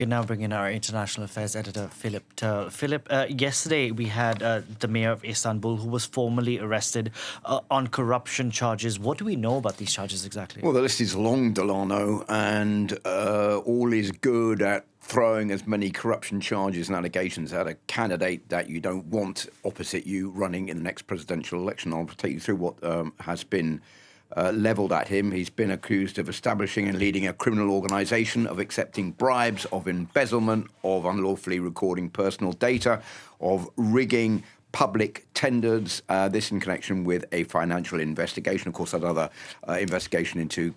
We're now bringing our international affairs editor, Philip Turl. Philip, yesterday we had the mayor of Istanbul who was formally arrested on corruption charges. What do we know about these charges exactly? Well, the list is long, Delano, and all is good at throwing as many corruption charges and allegations at a candidate that you don't want opposite you running in the next presidential election. I'll take you through what has been levelled at him. He's been accused of establishing and leading a criminal organisation, of accepting bribes, of embezzlement, of unlawfully recording personal data, of rigging public tenders, this in connection with a financial investigation. Of course, another investigation into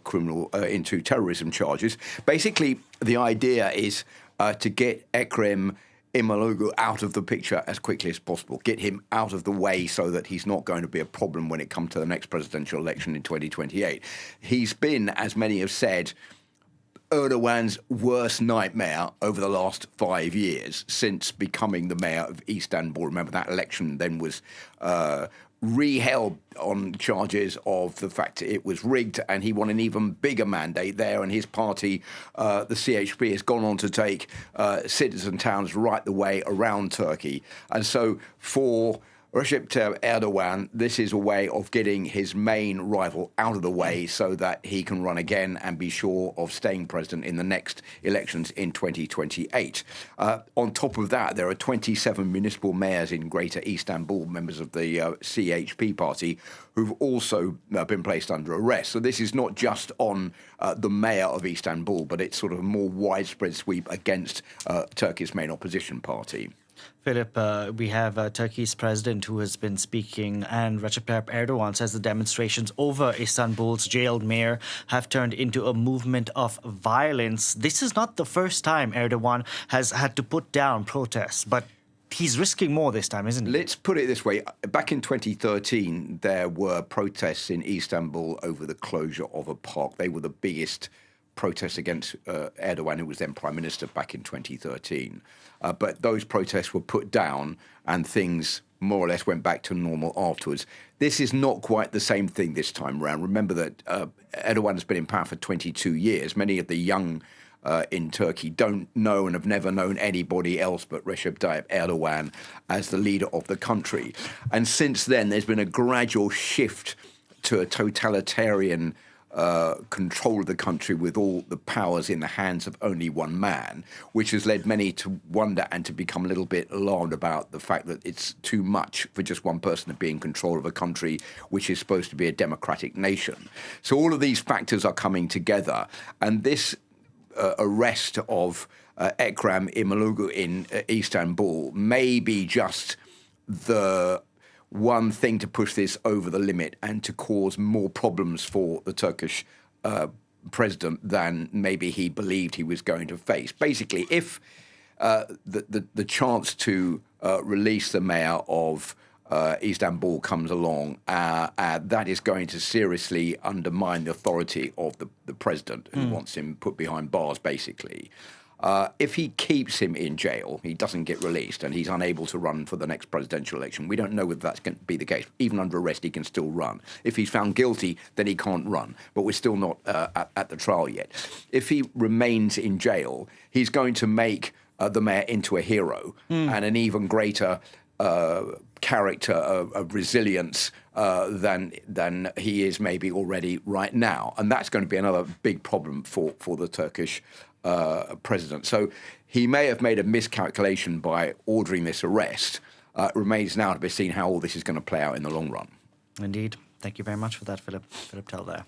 into terrorism charges. Basically, the idea is to get Ekrem Imamoglu out of the picture as quickly as possible, get him out of the way so that he's not going to be a problem when it comes to the next presidential election in 2028. He's been, as many have said, Erdogan's worst nightmare over the last 5 years since becoming the mayor of Istanbul. Remember, that election then was re-held on charges of the fact it was rigged, and he won an even bigger mandate there, and his party, the CHP, has gone on to take cities and towns right the way around Turkey. And so for Recep Tayyip Erdogan, this is a way of getting his main rival out of the way so that he can run again and be sure of staying president in the next elections in 2028. On top of that, there are 27 municipal mayors in Greater Istanbul, members of the CHP party, who've also been placed under arrest. So this is not just on the mayor of Istanbul, but it's sort of a more widespread sweep against Turkey's main opposition party. Philip, we have Turkey's president who has been speaking, and Recep Tayyip Erdogan says the demonstrations over Istanbul's jailed mayor have turned into a movement of violence. This is not the first time Erdogan has had to put down protests, but he's risking more this time, isn't he? Let's put it this way. Back in 2013, there were protests in Istanbul over the closure of a park. They were the biggest protests against Erdogan, who was then prime minister back in 2013. But those protests were put down and things more or less went back to normal afterwards. This is not quite the same thing this time around. Remember that Erdogan has been in power for 22 years. Many of the young in Turkey don't know and have never known anybody else but Recep Tayyip Erdogan as the leader of the country. And since then, there's been a gradual shift to a totalitarian control of the country with all the powers in the hands of only one man, which has led many to wonder and to become a little bit alarmed about the fact that it's too much for just one person to be in control of a country which is supposed to be a democratic nation. So all of these factors are coming together, and this arrest of Ekrem Imamoglu in Istanbul may be just the one thing to push this over the limit and to cause more problems for the Turkish president than maybe he believed he was going to face. Basically, if the chance to release the mayor of Istanbul comes along, that is going to seriously undermine the authority of the president who wants him put behind bars, basically. If he keeps him in jail, he doesn't get released, and he's unable to run for the next presidential election. We don't know whether that's going to be the case. Even under arrest, he can still run. If he's found guilty, then he can't run. But we're still not at the trial yet. If he remains in jail, he's going to make the mayor into a hero and an even greater character of resilience than he is maybe already right now. And that's going to be another big problem for the Turkish president. So he may have made a miscalculation by ordering this arrest. It remains now to be seen how all this is going to play out in the long run. Indeed. Thank you very much for that, Philip. Philip Turl there.